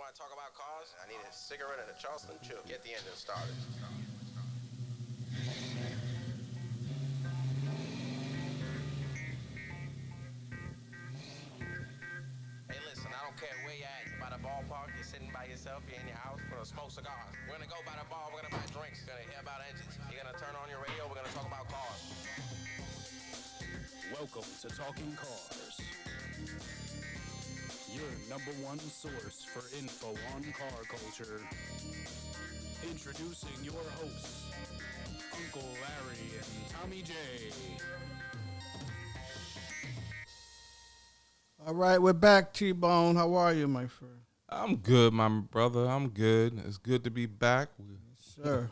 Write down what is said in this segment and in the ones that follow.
want to talk about cars? I need a cigarette and a Charleston Chew. Get the engine started. Hey, listen, I don't care where you're at. You're by the ballpark, you're sitting by yourself, you're in your house, we're gonna smoke cigars. We're gonna go by the bar, we're gonna buy drinks. We're gonna hear about engines. You're gonna turn on your radio, we're gonna talk about cars. Welcome to Talking Cars, your number one source for info on car culture. Introducing your hosts, Uncle Larry and Tommy J. All right, we're back, T-Bone. How are you, my friend? I'm good, my brother. I'm good. It's good to be back. Sir.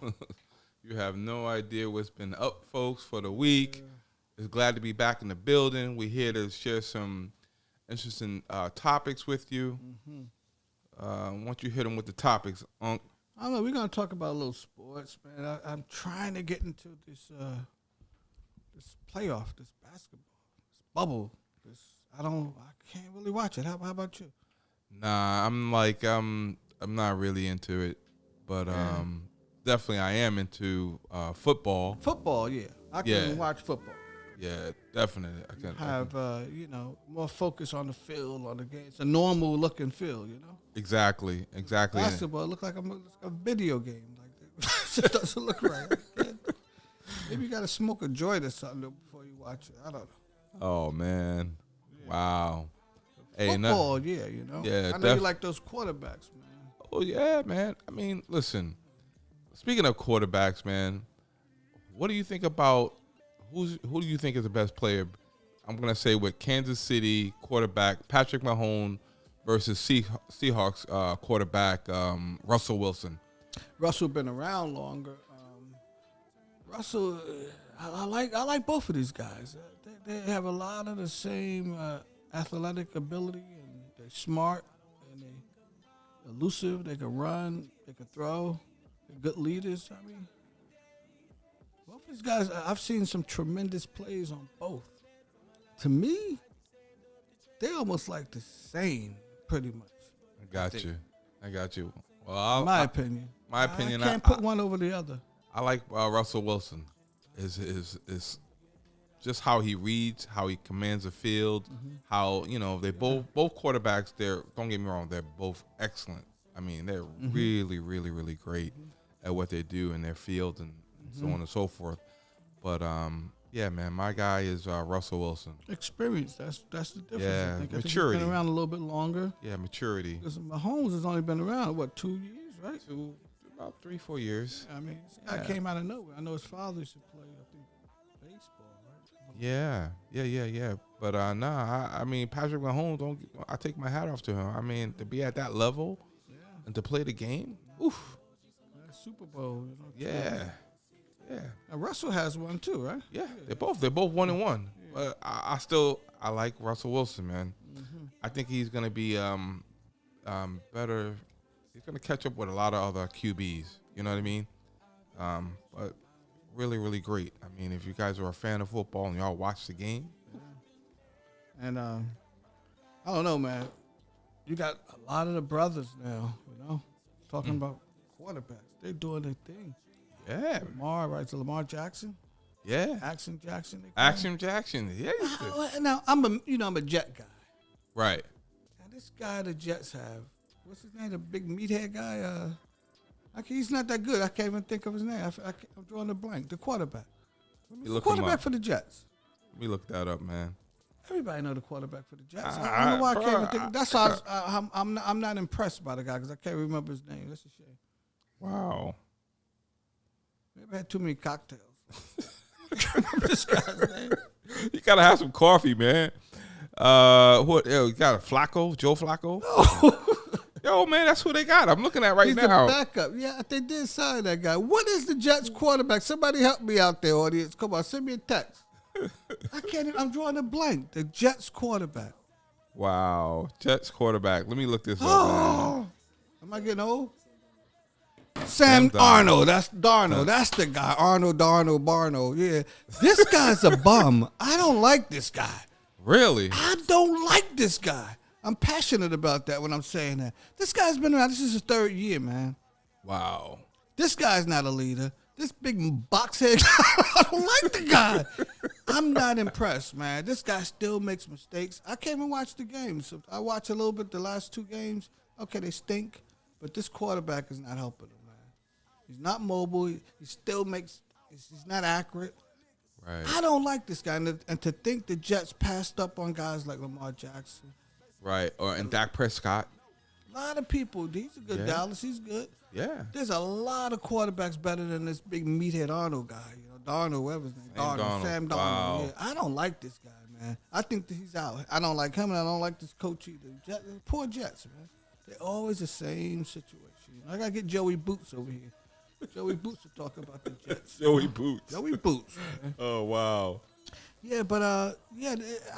You have no idea what's been up, folks, for the week. It's glad to be back in the building. We're here to share some interesting topics with you. Mm-hmm. Once you hit them with the topics, Unc. I don't know. We're going to talk about a little sports, man. I'm trying to get into this playoff, this basketball, this bubble. I can't really watch it. How about you? Nah, I'm not really into it, but definitely I am into football. Football, yeah. I can watch football. Yeah, definitely. I can have more focus on the field, on the game. It's a normal looking field, you know. Exactly. Basketball it look like a video game, like that. It just doesn't look right. Maybe you got to smoke a joint or something before you watch it. I don't know. Oh man, wow. Football, yeah, you know. Yeah, I know you like those quarterbacks, man. Oh yeah, man. I mean, listen. Speaking of quarterbacks, man, what do you think about who do you think is the best player? I'm gonna say with Kansas City quarterback Patrick Mahomes versus Seahawks quarterback Russell Wilson. Russell been around longer. Russell, I like both of these guys. They have a lot of the same athletic ability, and they're smart and they elusive. They can run, they can throw. They're good leaders. I mean, both of these guys. I've seen some tremendous plays on both. To me, they're almost like the same, pretty much. I got you. Well, my opinion. I can't put one over the other. I like Russell Wilson. Is just how he reads, how he commands the field, how they both quarterbacks. Don't get me wrong, they're both excellent. I mean, they're really, really, really great at what they do in their field and so on and so forth. But yeah, man, my guy is Russell Wilson. Experience. That's the difference. Yeah, I think maturity. He's been around a little bit longer. Yeah, maturity. Because Mahomes has only been around 2 years, right? About 3-4 years. I mean, this guy came out of nowhere. I know his father used to play, I think, baseball, right? Yeah. But I mean, Patrick Mahomes, I take my hat off to him. I mean, to be at that level and to play the game, oof. Super Bowl. Yeah. And Russell has one too, right? Yeah. They're both 1-1. Yeah. But I like Russell Wilson, man. I think he's gonna be better. He's gonna catch up with a lot of other QBs. You know what I mean? But really, really great. I mean, if you guys are a fan of football and y'all watch the game. Yeah. And I don't know, man. You got a lot of the brothers now, talking about quarterbacks. They're doing their thing. Yeah. Lamar Jackson. Yeah. Action Jackson. Action Jackson. Yeah. Now I'm a Jet guy. Right. Now this guy the Jets have, what's his name? The big meathead guy. He's not that good. I can't even think of his name. I'm drawing a blank. The quarterback. The quarterback for the Jets. Let me look that up, man. Everybody know the quarterback for the Jets. I don't know why I can't even think. That's why I'm not impressed by the guy because I can't remember his name. That's a shame. Wow. Maybe I had too many cocktails. Remember this guy's name? You gotta have some coffee, man. You got a Flacco, Joe Flacco? No. Yo, man, that's who they got. I'm looking at right He's now. He's the backup. Yeah, they did sign that guy. What is the Jets quarterback? Somebody help me out there, audience. Come on, send me a text. I'm drawing a blank. The Jets quarterback. Wow. Jets quarterback. Let me look this up, man. Am I getting old? Sam Darnold. That's Darnold. That's the guy. Arnold, Darnold, Barno. Yeah. This guy's a bum. I don't like this guy. Really? I don't like this guy. I'm passionate about that when I'm saying that. This guy's been around. This is his 3rd year, man. Wow. This guy's not a leader. This big box head, I don't like the guy. I'm not impressed, man. This guy still makes mistakes. I came and watched the games. So I watched a little bit the last 2 games. Okay, they stink, but this quarterback is not helping him, man. He's not mobile. He still makes. He's not accurate. Right. I don't like this guy, and to think the Jets passed up on guys like Lamar Jackson. Right. And Dak Prescott. A lot of people. He's a good Dallas. He's good. Yeah. There's a lot of quarterbacks better than this big meathead Arnold guy. You know, Darnold, whatever his name. Sam Darnold. Wow. Yeah, I don't like this guy, man. I think that he's out. I don't like him, and I don't like this coach either. Poor Jets, man. They're always the same situation. I gotta get Joey Boots over here. Joey Boots to talk about the Jets. Joey Boots. Joey Boots. Man. Oh, wow. Yeah, but I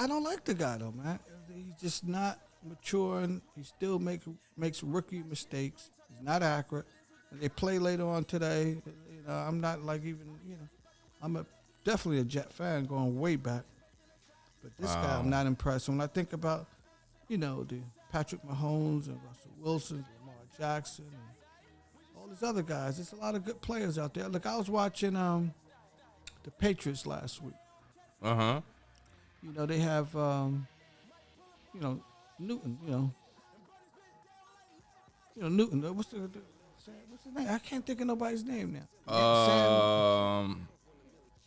don't like the guy though, man. He's just not maturing. He still makes rookie mistakes. He's not accurate. And they play later on today. You know, I'm not like even, you know, I'm definitely a Jet fan going way back. But this guy, I'm not impressed. When I think about, you know, the Patrick Mahomes and Russell Wilson, Lamar Jackson, and all these other guys, there's a lot of good players out there. Look, I was watching the Patriots last week. Uh-huh. You know, they have, you know, Newton, you know, Newton. What's his name? I can't think of nobody's name now.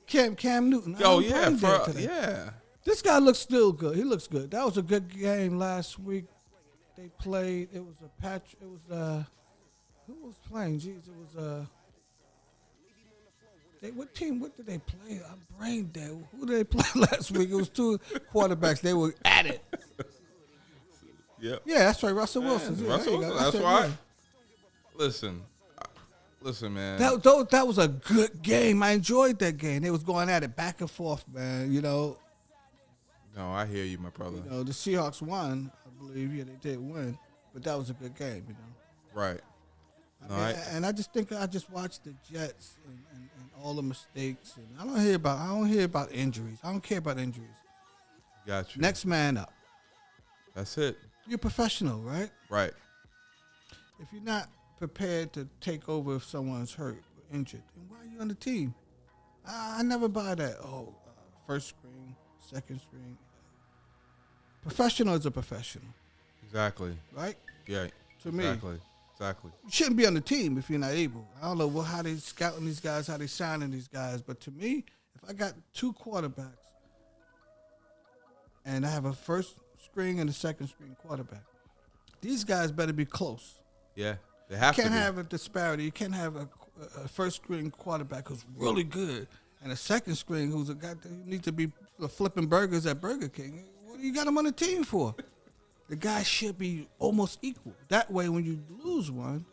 Cam Newton. Oh, yeah. This guy looks still good. He looks good. That was a good game last week. They played. It was who was playing? Jeez, it was what team? What did they play? I'm brain dead. Who did they play last week? It was 2 quarterbacks. They were at it. Yep. Yeah, that's right. Russell Wilson. Yeah, Russell Wilson. That's right. Yeah. Listen, man. That was a good game. I enjoyed that game. They was going at it back and forth, man. You know. No, I hear you, my brother. You know, the Seahawks won, I believe. Yeah, they did win, but that was a good game. You know. Right. No, and I just think I just watched the Jets and all the mistakes, and I don't hear about injuries. I don't care about injuries. Got you. Next man up. That's it. You're a professional, right? Right. If you're not prepared to take over if someone's hurt or injured, then why are you on the team? I never buy that. First string, second string. Professional is a professional. Exactly. Right? Yeah. To me. Exactly. You shouldn't be on the team if you're not able. I don't know how they scouting these guys, how they signing these guys, but to me, if I got 2 quarterbacks and I have a first string and a second string quarterback, these guys better be close. Yeah, they have to. You can't have a disparity. You can't have a first string quarterback who's really good and a second string who's a guy who needs to be flipping burgers at Burger King. What do you got him on the team for? The guy should be almost equal. That way, when you lose one,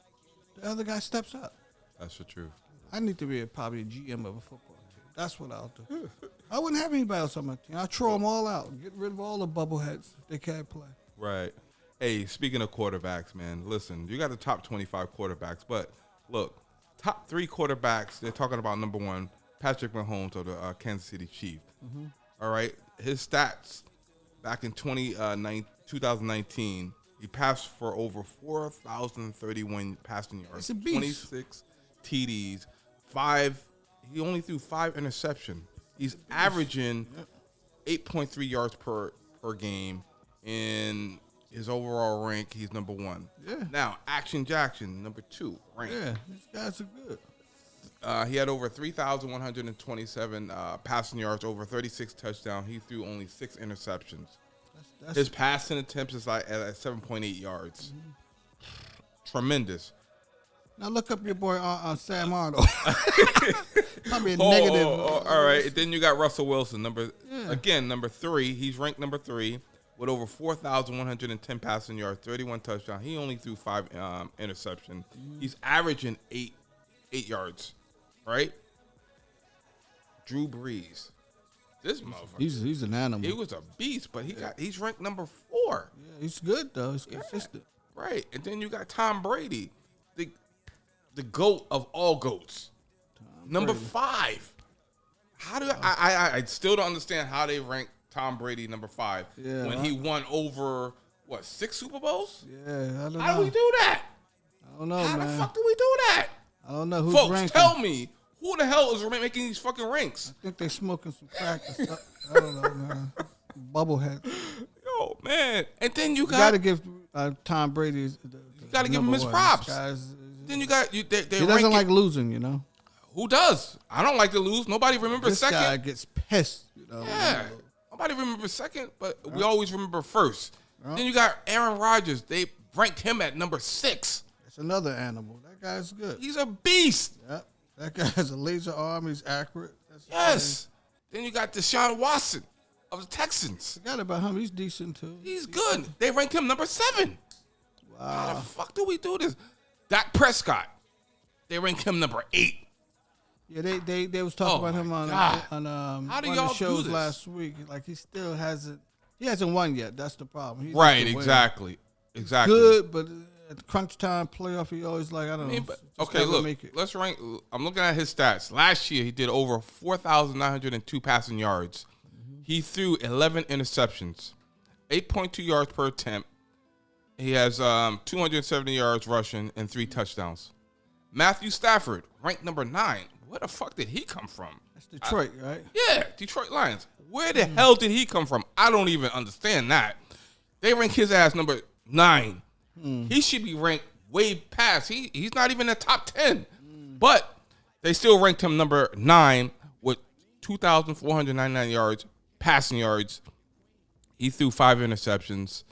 the other guy steps up. That's the truth. I need to be probably a GM of a football team. That's what I'll do. I wouldn't have anybody else on my team. I'll throw them all out. Get rid of all the bubbleheads if they can't play. Right. Hey, speaking of quarterbacks, man, listen, you got the top 25 quarterbacks, but look, top 3 quarterbacks, they're talking about number 1, Patrick Mahomes of the Kansas City Chiefs. Mm-hmm. All right. His stats back in 2019, he passed for over 4,031 passing yards, 26 TDs, 5. He only threw 5 interceptions. He's averaging 8.3 yards per game. In his overall rank, he's number 1. Yeah. Now, Action Jackson, number 2 rank. Yeah, these guys are good. He had over 3,127 passing yards, over 36 touchdowns. He threw only 6 interceptions. His passing attempts is like at 7.8 yards. Mm-hmm. Tremendous. Now look up your boy Sam Arnold. Probably a negative. All right. Then you got Russell Wilson, number 3. He's ranked number 3 with over 4,110 passing yards, 31 touchdowns. He only threw 5 interceptions. Mm-hmm. He's averaging 8 yards, right? Drew Brees. This motherfucker. He's an animal. He was a beast, but he's ranked number 4. Yeah, he's good though. He's consistent. Right. And then you got Tom Brady, the GOAT of all GOATs. Number 5. How do I still don't understand how they rank Tom Brady number 5 when he won over what, 6 Super Bowls? Yeah, I don't know. How do we do that? I don't know, How man. the fuck do we do that? I don't know who's Folks, ranking. tell me, who the hell is making these fucking ranks? I think they smoking some crack or something. I don't know, man. Bubblehead. Yo, man. And then you You got to got give Tom Brady. You got to give him his props. Then you got they he doesn't like losing, you know. Who does? I don't like to lose. Nobody remembers This second. guy gets pissed, you know. Yeah. Nobody remembers second, but we always remember first. Yeah. Then you got Aaron Rodgers. They ranked him at number 6. It's another animal. That guy's good. He's a beast. Yep. That guy has a laser arm. He's accurate. That's Yes. Then you got Deshaun Watson of the Texans. Forgot about him. He's decent too. He's good. They ranked him number 7. How Wow. the fuck do we do this? Dak Prescott. They ranked him number 8. Yeah, they was talking Oh, about him my on God. one How do of y'all the do shows this? last week. Like he hasn't won yet. That's the problem. He Right, needs to win. exactly. Good, but at crunch time playoff, he always like I don't know. just Okay, never look, make it. let's rank. I'm looking at his stats. Last year, he did over 4,902 passing yards. He threw 11 interceptions, 8.2 yards per attempt. He has 270 yards rushing and 3 touchdowns. Matthew Stafford, ranked number 9. Where the fuck did he come from? That's Detroit, right? Yeah, Detroit Lions. Where the hell did he come from? I don't even understand that. They rank his ass number 9. He should be ranked way past. He's not even in the top 10. But they still ranked him number 9 with 2,499 yards, passing yards. He threw 5 interceptions.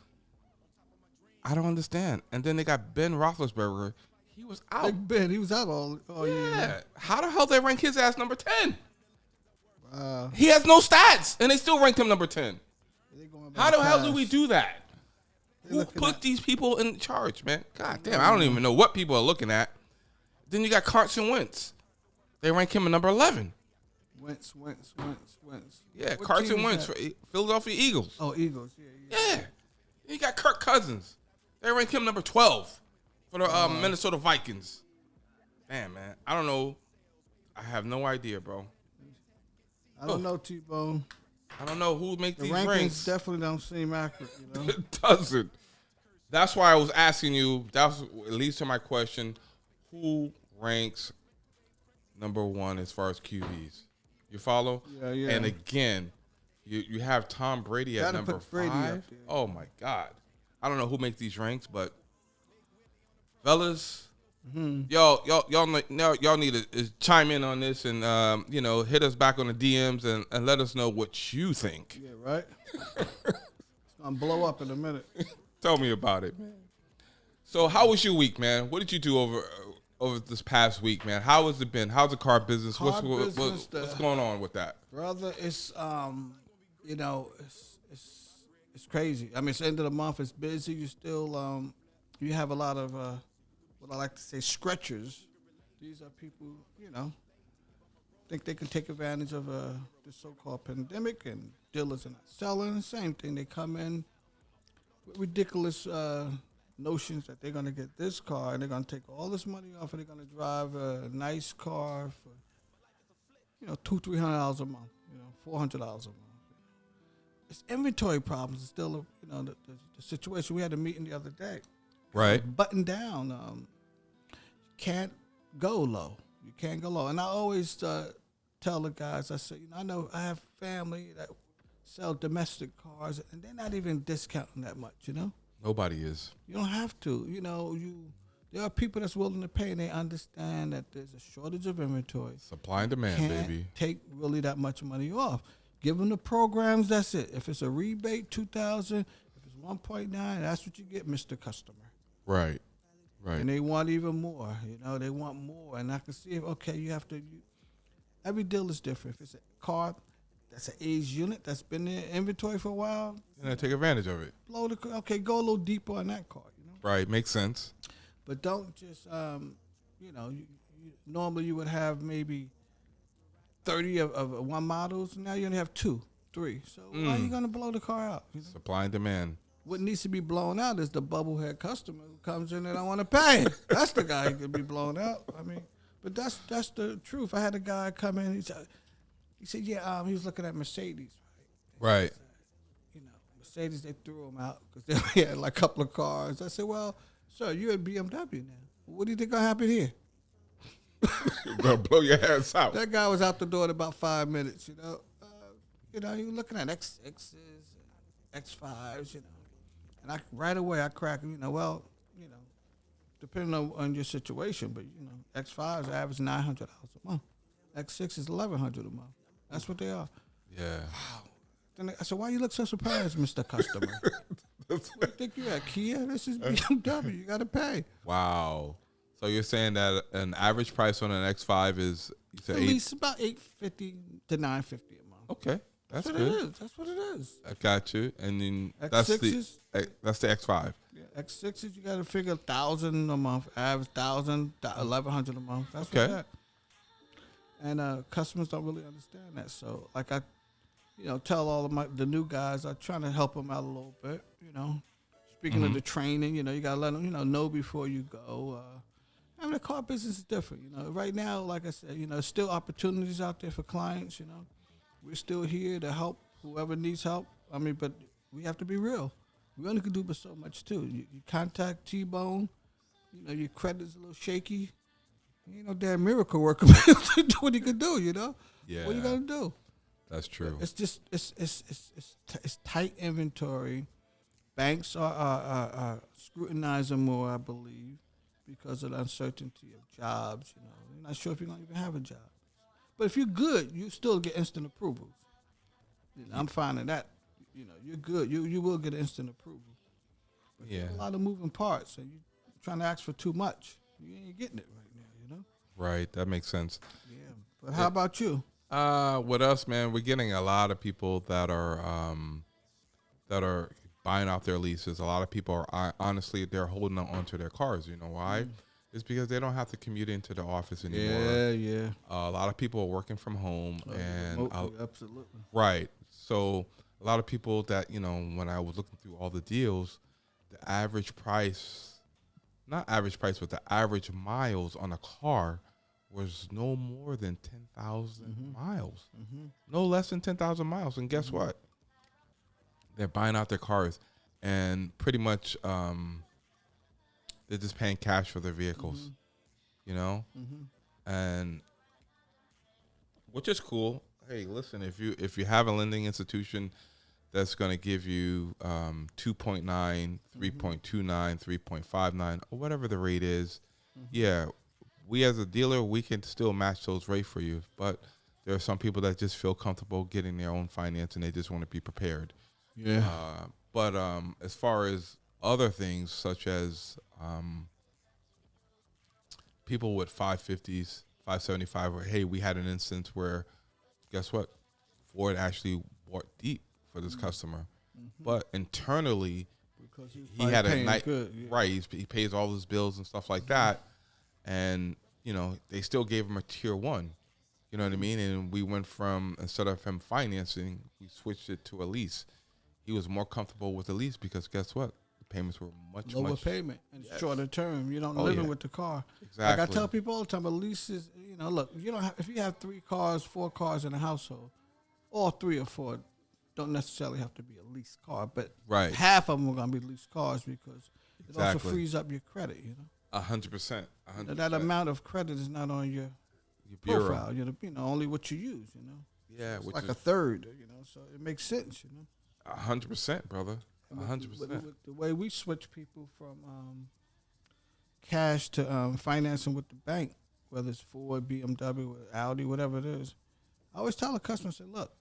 I don't understand. And then they got Ben Roethlisberger. He was out. Big Ben, he was out all year. Yeah. How the hell they rank his ass number 10? Wow. He has no stats, and they still ranked him number 10. They going by How the hell do pass. we do that? They Who looking put at- these people in charge, man? God damn, I don't even know what people are looking at. Then you got Carson Wentz. They rank him at number 11. Wentz. Yeah, What Carson team is Wentz, that? for Philadelphia Eagles. Oh, Eagles. Yeah. Yeah. Then you got Kirk Cousins. They rank him number 12 for the Minnesota Vikings. Damn, man. I don't know. I have no idea, bro. I don't know, T-Bone. I don't know who make The these rankings ranks. definitely don't seem accurate, you know. It doesn't. That's why I was asking you. That leads to my question: who ranks number 1 as far as QBs? You follow? Yeah. And again, you have Tom Brady at Gotta number put Brady 5. up there. Oh my God! I don't know who makes these ranks, but fellas, y'all need to chime in on this and hit us back on the DMs and let us know what you think. Yeah, right? It's going to blow up in a minute. Tell me about it, man. So, how was your week, man? What did you do over this past week, man? How has it been? How's the car business? What's going on with that? Brother, it's it's crazy. I mean, it's the end of the month. It's busy. You still you have a lot of what I like to say scratchers. These are people, think they can take advantage of this so-called pandemic, and dealers are not selling. Same thing. They come in with ridiculous notions that they're going to get this car and they're going to take all this money off and they're going to drive a nice car for $200-$300 a month, $400 a month. It's inventory problems. It's still the situation. We had a meeting the other day. Right. Button down. You can't go low. You can't go low. And I always tell the guys, I say, I know I have family that sell domestic cars, and they're not even discounting that much, Nobody is. You don't have to. There are people that's willing to pay, and they understand that there's a shortage of inventory. Supply and demand, Can't baby. take really that much money off. Give them the programs, that's it. If it's a rebate, $2,000. If it's 1.9, that's what you get, Mr. Customer. Right. And they want even more. They want more. And I can see every deal is different. If it's a car that's an aged unit that's been in inventory for a while, And I take advantage of it. go a little deeper on that car. Right. Makes sense. But don't just, normally you would have maybe 30 of one models. Now you only have 2, 3. So why are you going to blow the car out? Supply and demand. What needs to be blown out is the bubblehead customer who comes in and I want to pay. That's the guy who could be blown out. I mean, but that's the truth. I had a guy come in. He said, he was looking at Mercedes, Right. Mercedes, they threw them out because they had like a couple of cars. I said, well, sir, you're at BMW now. What do you think gonna happen here? You're gonna blow your ass out. That guy was out the door in about 5 minutes. You looking at X6s, X5s, and right away I crack. Depending on your situation, but X5s average $900 a month. X6 is $1,100 a month. That's what they are. Yeah. Wow. Then I said, why you look so surprised, Mr. Customer? What do you think you at, Kia? This is BMW. You got to pay. Wow. So you're saying that an average price on an X5 is at least about $850 to $950 a month. Okay, that's what good. It is. That's what it is. I got you. And then X6s, that's the X5. Yeah, X6s, you got to figure $1,000 a month, average $1,000, $1,100 a month. That's Okay. what that. And customers don't really understand that. So, like I, tell all of the new guys, I'm trying to help them out a little bit. Speaking of the training, you got to let them, know before you go. The car business is different. Right now, like I said, still opportunities out there for clients. We're still here to help whoever needs help. But we have to be real. We only can do but so much too. You contact T-Bone, your credit's a little shaky. Ain't no damn miracle worker to do what he can do. Yeah. What are you gonna do? That's true. It's just it's tight inventory. Banks are scrutinizing more, I believe, because of the uncertainty of jobs. You're not sure if you're gonna even have a job. But if you're good, you still get instant approvals. I'm finding that. You're good. You will get instant approval. But Yeah. there's a lot of moving parts, and you're trying to ask for too much. You ain't getting it right now. Right. That makes sense. Yeah. But how about you? With us, man, we're getting a lot of people that are buying out their leases. A lot of people are honestly they're holding on to their cars. You know why? It's because they don't have to commute into the office anymore. Yeah. A lot of people are working from home, and Absolutely. right. So a lot of people that when I was looking through all the deals, the average price, not average price, but the average miles on a car was no more than 10,000 miles. No less than 10,000 miles. And guess what? They're buying out their cars, and pretty much they're just paying cash for their vehicles, and which is cool. Hey, listen, if you have a lending institution that's going to give you 2.9, 3.29, 3.59, or whatever the rate is, yeah, we as a dealer, we can still match those rates for you. But there are some people that just feel comfortable getting their own finance, and they just want to be prepared. Yeah. But as far as other things, such as people with 550s, 575, where, hey, we had an instance where, guess what? Ford actually bought deep for this customer. But internally, Because he had a night, good, yeah. right, he pays all his bills and stuff like that. And, they still gave him a tier 1. You know what I mean? And we went from, instead of him financing, we switched it to a lease. He was more comfortable with the lease because guess what? The payments were much lower payment and shorter term. You don't Oh, live with the car. Exactly. Like I tell people all the time, a lease is, look, if you have 3 cars, 4 cars in a household, all 3 or 4 don't necessarily have to be a leased car, but Right. half of them are going to be leased cars because it also Exactly. frees up your credit. 100%. 100%. That amount of credit is not on your bureau. profile. Only what you use. Yeah, It's which like is a third. So it makes sense. 100%, brother. With 100%. the way we switch people from cash to financing with the bank, whether it's Ford, BMW, Audi, whatever it is, I always tell a customer, say, look,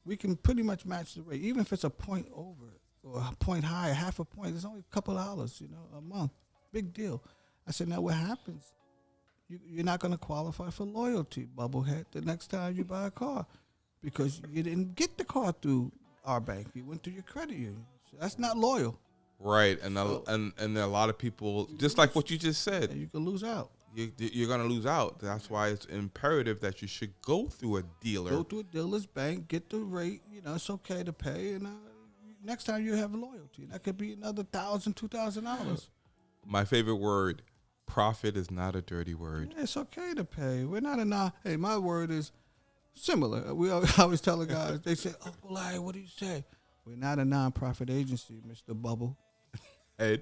we can pretty much match the rate, even if it's a point over or a point higher, half a point. It's only a couple of dollars, a month. Big deal. I said, now what happens? You're not going to qualify for loyalty, bubblehead, the next time you buy a car because you didn't get the car through our bank. You went through your credit union. So that's not loyal. Right. And and there are a lot of people, just like what you just said, And you can lose out. you're going to lose out. That's why it's imperative that you should go through a dealer. Go to a dealer's bank, get the rate. It's okay to pay. And next time you have loyalty. That could be another $1,000, $2,000. My favorite word, profit is not a dirty word. Yeah, it's okay to pay. We're not hey, my word is similar. We always tell the guys, they say, Uncle Larry, what do you say? We're not a nonprofit agency, Mr. Bubble. Head.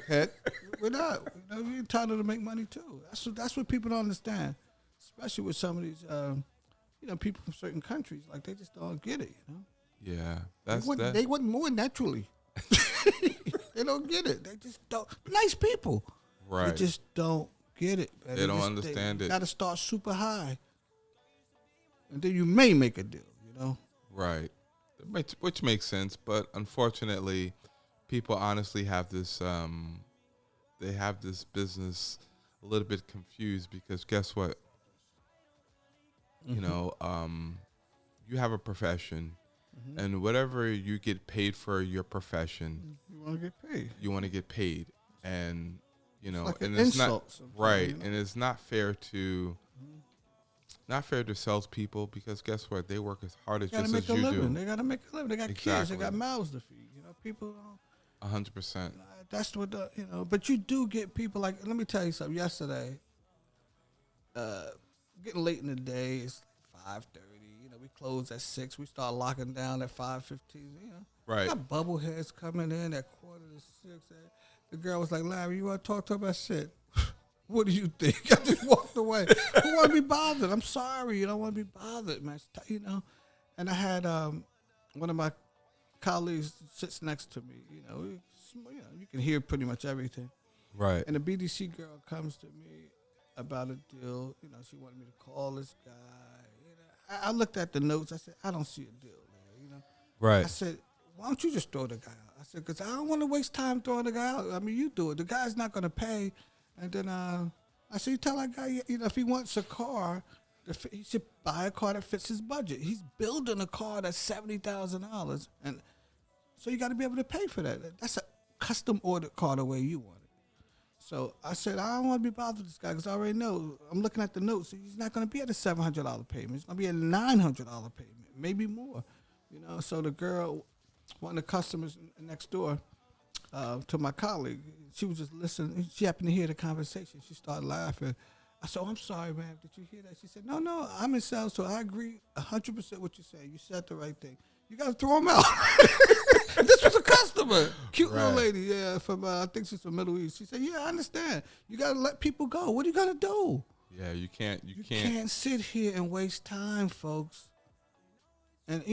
Head. We're not. We're entitled to make money too. That's what people don't understand, especially with some of these, people from certain countries. Like they just don't get it. Yeah, they want more naturally. They don't get it. They just don't. Nice people. Right. They just don't get it. They don't understand it. Got to start super high, and then you may make a deal. Right. Which makes sense, but unfortunately, people honestly have this. They have this business a little bit confused because guess what? Mm-hmm. You have a profession, and whatever you get paid for your profession, You want to get paid. you want to get paid, and like and an it's not insult sometimes, right, and it's not fair to. Not fair to salespeople because guess what? They work as hard as They gotta just make as a you living. do. They gotta make a living. They got kids. Exactly. They got mouths to feed. People don't. 100%. That's what But you do get people like. Let me tell you something. Yesterday, getting late in the day. It's 5:30. We close at 6. We start locking down at 5:15. Right. Got bubbleheads coming in at 5:45. The girl was like, "Larry, you want to talk to her about shit?" What do you think? I just walked away. Who want to be bothered? I'm sorry. You don't want to be bothered, man. And I had one of my colleagues sits next to me. You can hear pretty much everything. Right. And the BDC girl comes to me about a deal. She wanted me to call this guy. I looked at the notes. I said, I don't see a deal there. Right. I said, why don't you just throw the guy out? I said, because I don't want to waste time throwing the guy out. I mean, you do it. The guy's not going to pay. And then I said, you tell that guy, if he wants a car, he should buy a car that fits his budget. He's building a car that's $70,000, and so you got to be able to pay for that. That's a custom ordered car the way you want it. So I said, I don't want to be bothered with this guy because I already know. I'm looking at the notes. He's not going to be at a $700 payment. He's going to be at a $900 payment, maybe more. So the girl, one of the customers next door, to my colleague, she was just listening. She happened to hear the conversation. She started laughing. I said, I'm sorry, man. Did you hear that? She said, no, I'm in sales, so I agree 100% what you're saying. You said the right thing. You got to throw him out. This was a customer. Cute little lady, from, I think she's from Middle East. She said, yeah, I understand. You got to let people go. What are you going to do? Yeah, you can't. You can't sit here and waste time, folks. And,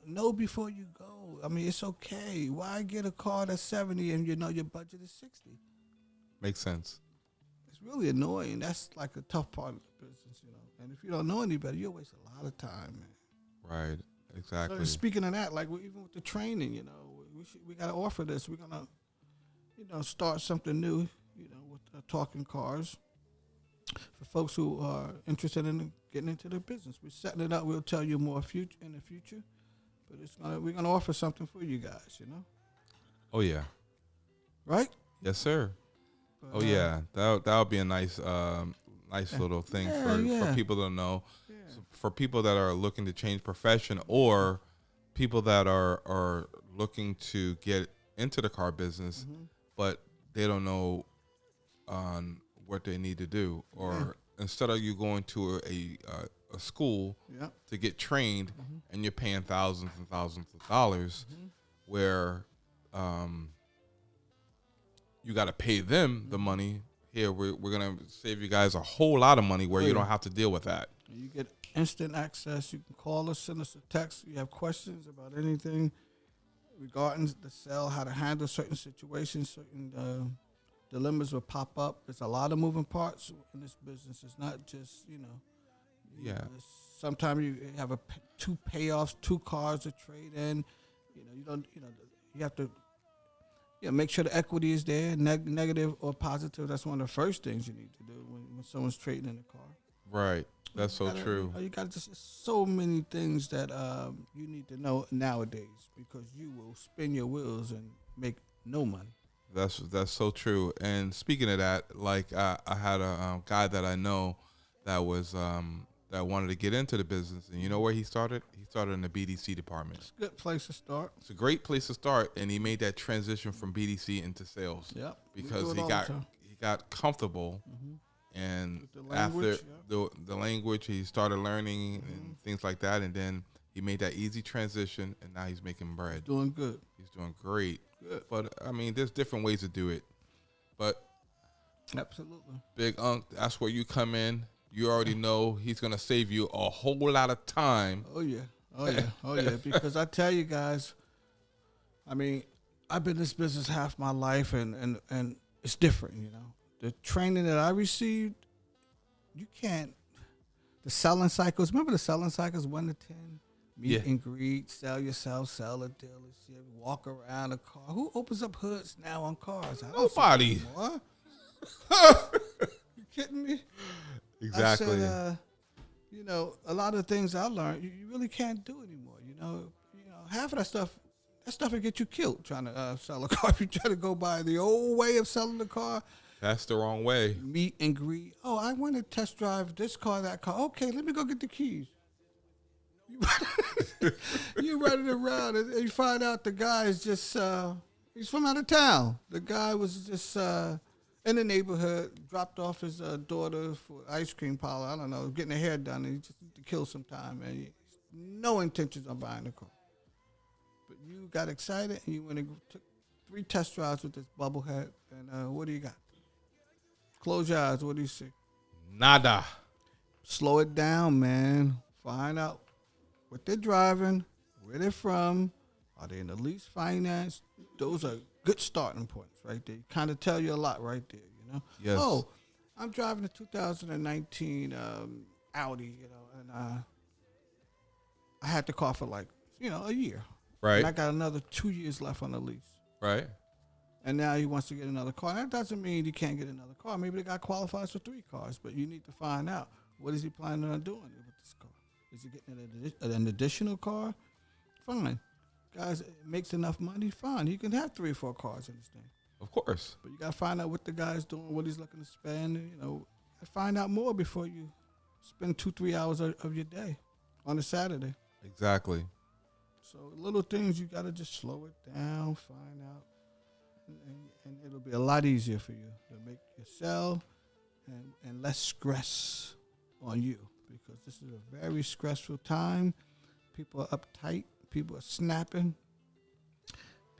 know before you go. I mean, it's okay. Why get a car that's 70 and your budget is 60? Makes sense. It's really annoying. That's like the tough part of the business, And if you don't know any better, you'll waste a lot of time, man. Right. Exactly. So speaking of that, like even with the training, we got to offer this. We're gonna, start something new, with talking cars for folks who are interested in getting into the business. We're setting it up. We'll tell you more in the future. But we're gonna offer something for you guys, Oh yeah. Right? Yes, sir. But, yeah. That would be a nice little thing for people to know. Yeah. So for people that are looking to change profession or people that are looking to get into the car business, but they don't know on what they need to do, or instead of you going to a school to get trained and you're paying thousands and thousands of dollars where you got to pay them the money. Here we're going to save you guys a whole lot of money where you don't have to deal with that. You get instant access. You can call us, send us a text. You have questions about anything regarding the sale, how to handle certain situations, certain dilemmas will pop up. There's a lot of moving parts in this business. It's not just, sometimes you have two payoffs, 2 cars to trade in. You have to make sure the equity is there, negative or positive. That's one of the first things you need to do when someone's trading in a car. Right. That's so true. You got so many things that you need to know nowadays because you will spin your wheels and make no money. That's so true. And speaking of that, like I had a guy that I know that was that wanted to get into the business, and you know where he started? He started in the BDC department. It's a good place to start. It's a great place to start, and he made that transition from BDC into sales. Yep. Because he got comfortable, and language, after the language, he started learning and things like that, and then He made that easy transition, and now he's making bread. Doing good. He's doing great. Good. But, I mean, there's different ways to do it. But, Absolutely. Big Unc, that's where you come in. You already know he's going to save you a whole lot of time. Oh, yeah. Oh, yeah. Oh, yeah. Because I tell you guys, I mean, I've been in this business half my life, and it's different, you know. The training that I received, you can't. The selling cycles, remember the selling cycles, 1 to 10? Meet and greet, sell yourself, sell a dealership, walk around a car. Who opens up hoods now on cars? Nobody. You kidding me? Exactly. I said, you know, a lot of things I learned, you really can't do anymore. You know, half of that stuff will get you killed trying to sell a car. If you try to go by the old way of selling the car. That's the wrong way. Meet and greet. Oh, I want to test drive this car, that car. Okay, let me go get the keys. You running around and you find out the guy is just, he's from out of town. The guy was just in the neighborhood, dropped off his daughter for ice cream parlor. I don't know, getting her hair done, and he just need to kill some time, man. No intentions on buying the car. But you got excited, and you went and took 3 test drives with this bubblehead, and what do you got? Close your eyes, what do you see? Nada. Slow it down, man. Find out what they're driving, where they're from, are they in the lease finance? Those are good starting points right there. Kind of tell you a lot right there, you know? Yes. Oh, I'm driving a 2019 Audi, you know, and I had the car for like, you know, a year. Right. And I got another 2 years left on the lease. Right. And now he wants to get another car. That doesn't mean he can't get another car. Maybe the guy qualifies for 3 cars, but you need to find out, what is he planning on doing with this car? Is he getting an additional car? Fine. Guys, it makes enough money, fine. He can have 3 or 4 cars in this thing. Of course. But you got to find out what the guy's doing, what he's looking to spend. You know, find out more before you spend 2-3 hours of your day on a Saturday. Exactly. So little things, you got to just slow it down, find out. And it'll be a lot easier for you to make you sell and less stress on you, because this is a very stressful time. People are uptight. People are snapping.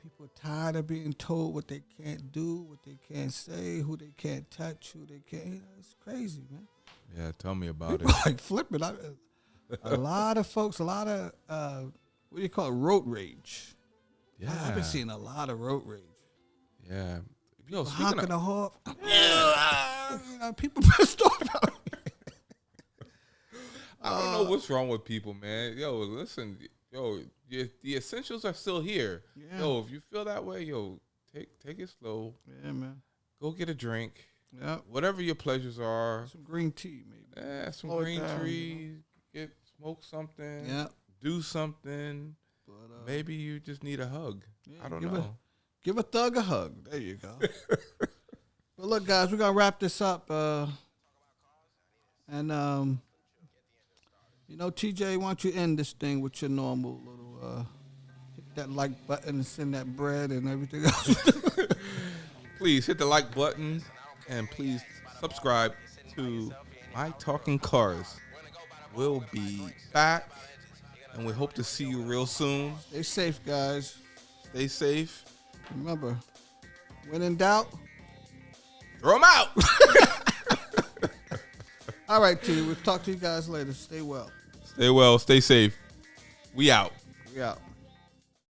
People are tired of being told what they can't do, what they can't say, who they can't touch, who they can't. You know, it's crazy, man. Yeah, tell me about People it. like flipping. A lot of folks, a lot of, what do you call it, road rage. Yeah. I've been seeing a lot of road rage. Yeah. Yo, Honking a horn. You know, people pissed off about it. I don't know what's wrong with people, man. Yo, listen, the essentials are still here. Yeah. Yo, if you feel that way, take it slow. Yeah, man. Go get a drink. Yeah. Whatever your pleasures are. Some green tea, maybe. Yeah, some Slow it green down, trees. Smoke something. Yeah. Do something. But, maybe you just need a hug. Yeah, I don't know. Give a thug a hug. There you go. Well, look, guys, we're going to wrap this up. And, you know, TJ, why don't you end this thing with your normal little, hit that like button and send that bread and everything else. Please hit the like button and please subscribe to My Talking Cars. We'll be back and we hope to see you real soon. Stay safe, guys. Stay safe. Remember, when in doubt, throw them out. All right, T. We'll talk to you guys later. Stay well. Stay well. Stay safe. We out. We out.